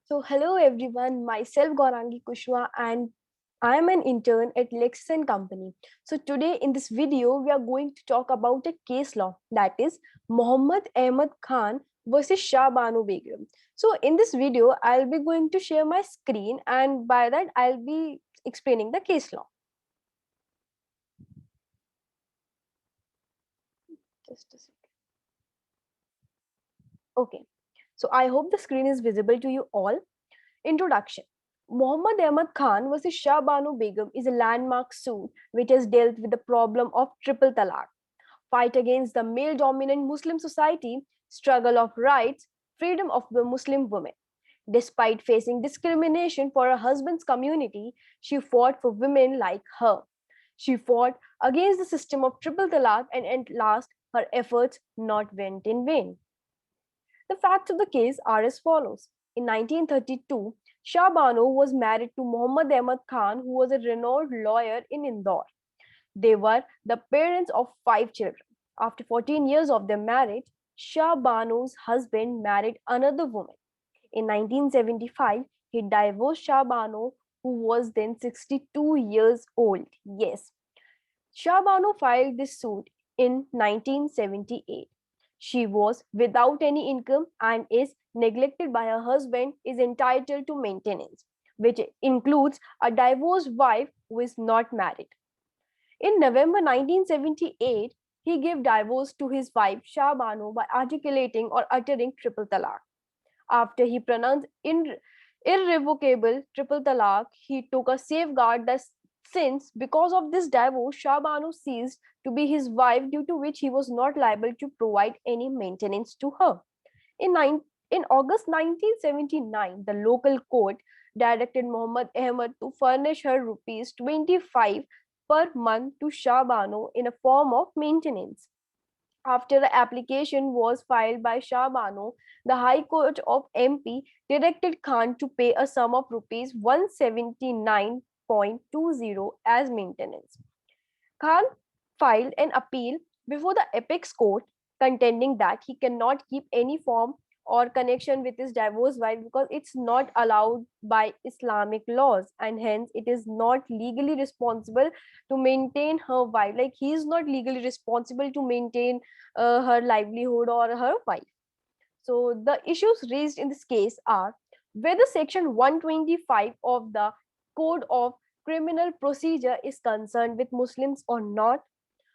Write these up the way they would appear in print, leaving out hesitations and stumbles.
So, hello everyone, myself Gaurangi Kushwa and I am an intern at Lexis and Company. So, today in this video, we are going to talk about a case law that is Muhammad Ahmad Khan versus Shah Banu Begum. So, in this video, I'll be going to share my screen and by that, I'll be explaining the case law. Just a second. Okay, so I hope the screen is visible to you all. Introduction. Muhammad Ahmad Khan versus Shah Banu Begum is a landmark suit which has dealt with the problem of triple talaq, fight against the male dominant Muslim society, struggle of rights, freedom of the Muslim woman. Despite facing discrimination for her husband's community, she fought for women like her. She fought against the system of triple talaq and at last her efforts not went in vain. The facts of the case are as follows. In 1932, Shah Banu was married to Muhammad Ahmad Khan, who was a renowned lawyer in Indore. They were the parents of 5 children. After 14 years of their marriage, Shah Banu's husband married another woman. In 1975, he divorced Shah Banu, who was then 62 years old. Yes, Shah Banu filed this suit in 1978. She was without any income and is neglected by her husband, is entitled to maintenance, which includes a divorced wife who is not married. In November 1978, he gave divorce to his wife Shah Banu by articulating or uttering triple talaq. After he pronounced irrevocable triple talaq, he took a safeguard that since because of this divorce, Shah Banu ceased to be his wife, due to which he was not liable to provide any maintenance to her. In, nine, in August 1979, the local court directed Muhammad Ahmad to furnish her rupees 25 per month to Shah Banu in a form of maintenance. After the application was filed by Shah Banu, the High Court of MP directed Khan to pay a sum of rupees 179.20 as maintenance. Khan filed an appeal before the apex court, contending that he cannot keep any form or connection with his divorced wife because it's not allowed by Islamic laws, and hence it is not legally responsible to maintain her wife. Like, he is not legally responsible to maintain her livelihood or her wife. So the issues raised in this case are whether section 125 of the Code of Criminal Procedure is concerned with Muslims or not,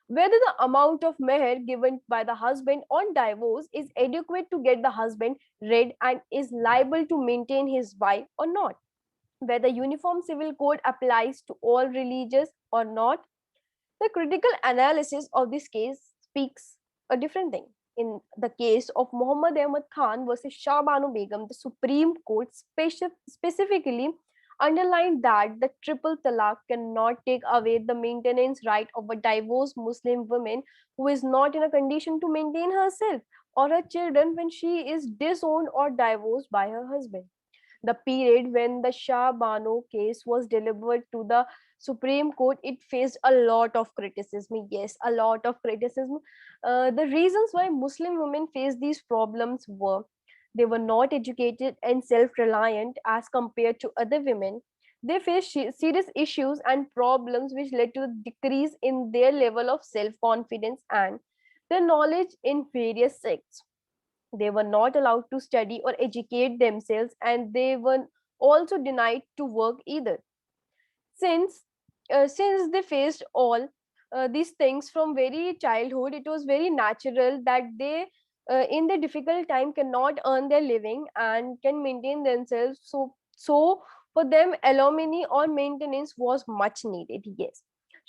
whether the amount of meher given by the husband on divorce is adequate to get the husband rid and is liable to maintain his wife or not, whether uniform civil code applies to all religions or not. The critical analysis of this case speaks a different thing. In the case of Muhammad Ahmad Khan versus Shah Banu Begum, the Supreme Court specifically underlined that the triple talaq cannot take away the maintenance right of a divorced Muslim woman who is not in a condition to maintain herself or her children when she is disowned or divorced by her husband. The period when the Shah Banu case was delivered to the Supreme Court, it faced a lot of criticism. Yes, a lot of criticism. The reasons why Muslim women faced these problems were they were not educated and self reliant as compared to other women. They faced serious issues and problems which led to a decrease in their level of self confidence and their knowledge in various sects. They were not allowed to study or educate themselves, and they were also denied to work either. Since since they faced all these things from very childhood, it was very natural that they in their difficult time cannot earn their living and can maintain themselves. So for them, alimony or maintenance was much needed. Yes,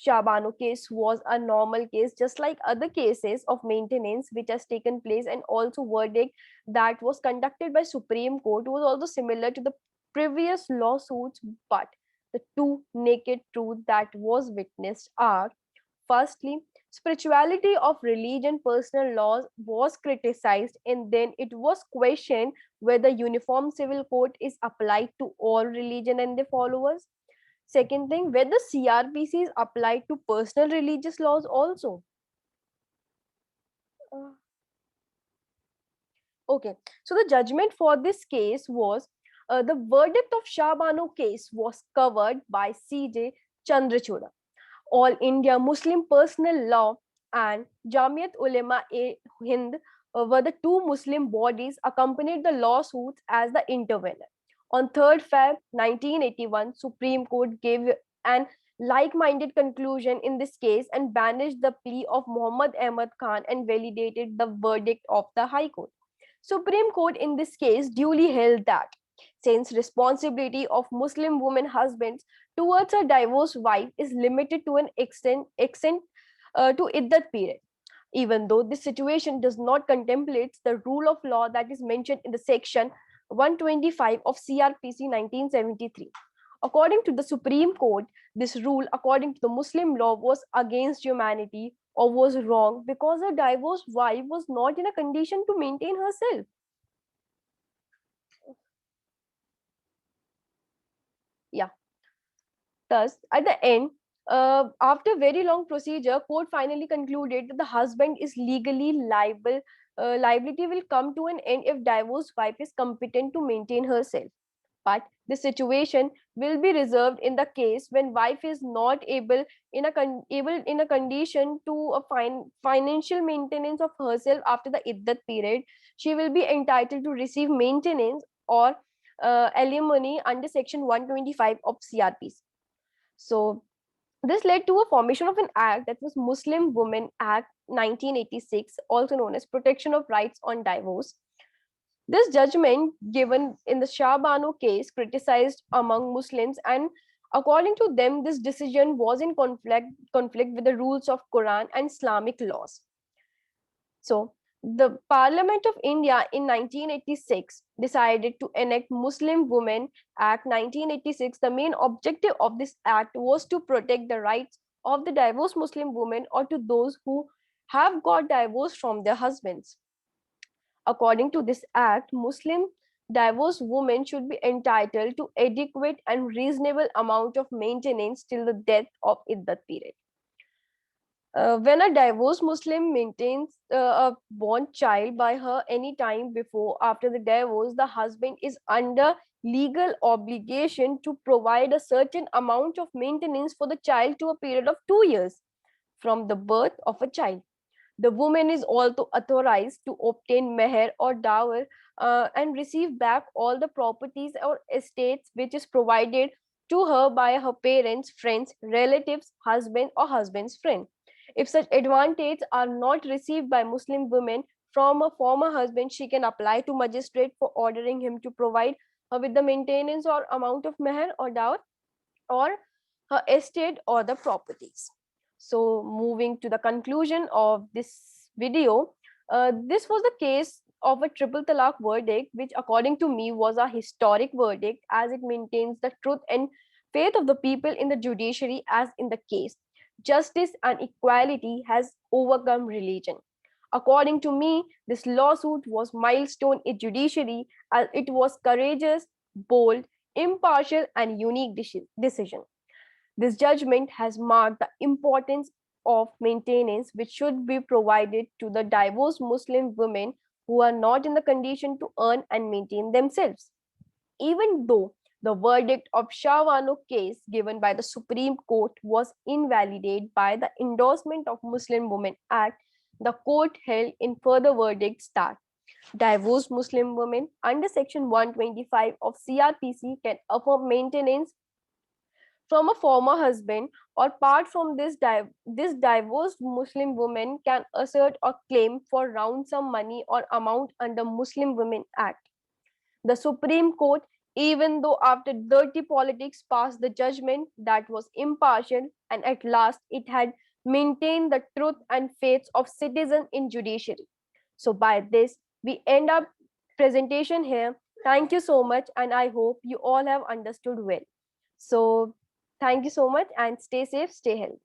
Shabano case was a normal case, just like other cases of maintenance which has taken place, and also verdict that was conducted by Supreme Court was also similar to the previous lawsuits. But the two naked truths that was witnessed are: firstly, spirituality of religion personal laws was criticized, and then it was questioned whether uniform civil code is applied to all religion and their followers. Second thing, whether CRPC is applied to personal religious laws also. Okay, so the judgment for this case was The verdict of Shah Bano case was covered by C.J. Chandrachura. All India Muslim Personal Law and Jamiat Ulema e Hind were the two Muslim bodies accompanied the lawsuits as the intervener. On 3rd Feb 1981, Supreme Court gave an like-minded conclusion in this case and banished the plea of Muhammad Ahmad Khan and validated the verdict of the High Court. Supreme Court in this case duly held that since responsibility of Muslim women husbands towards a divorced wife is limited to an extent to iddat period, even though this situation does not contemplate the rule of law that is mentioned in the section 125 of CRPC 1973. According to the Supreme Court, this rule, according to the Muslim law, was against humanity or was wrong because a divorced wife was not in a condition to maintain herself. Yeah. Thus, at the end, after very long procedure, court finally concluded that the husband is legally liable. Liability will come to an end if divorced wife is competent to maintain herself. But the situation will be reserved in the case when wife is not able in a condition to a financial maintenance of herself after the iddat period. She will be entitled to receive maintenance or alimony under section 125 of CRPC. So this led to a formation of an act that was Muslim Women Act 1986, also known as Protection of Rights on Divorce. This judgment given in the Shah Bano case criticized among Muslims, and according to them, this decision was in conflict with the rules of Quran and Islamic laws. So the Parliament of India in 1986 decided to enact Muslim Women Act 1986. The main objective of this act was to protect the rights of the divorced Muslim women or to those who have got divorced from their husbands. According to this act, Muslim divorced women should be entitled to adequate and reasonable amount of maintenance till the death of iddat period. When a divorced Muslim maintains a born child by her any time before after the divorce, the husband is under legal obligation to provide a certain amount of maintenance for the child to a period of 2 years from the birth of a child. The woman is also authorized to obtain meher or dower and receive back all the properties or estates which is provided to her by her parents, friends, relatives, husband or husband's friend. If such advantages are not received by Muslim women from a former husband, she can apply to magistrate for ordering him to provide her with the maintenance or amount of meher or dower or her estate or the properties. So moving to the conclusion of this video, this was the case of a triple talaq verdict, which according to me was a historic verdict as it maintains the truth and faith of the people in the judiciary as in the case. Justice and equality has overcome religion. According to me, this lawsuit was milestone in judiciary as it was courageous, bold, impartial, and unique decision. This judgment has marked the importance of maintenance which should be provided to the divorced Muslim women who are not in the condition to earn and maintain themselves. Even though the verdict of Shah Bano case given by the Supreme Court was invalidated by the endorsement of Muslim Women Act, the court held in further verdicts that divorced Muslim women under section 125 of CRPC can afford maintenance from a former husband or part from this divorced Muslim woman can assert or claim for ransom money or amount under Muslim Women Act. The Supreme Court, even though after dirty politics passed the judgment that was impartial and at last it had maintained the truth and faith of citizens in judiciary. So by this, we end up presentation here. Thank you so much and I hope you all have understood well. So thank you so much and stay safe, stay healthy.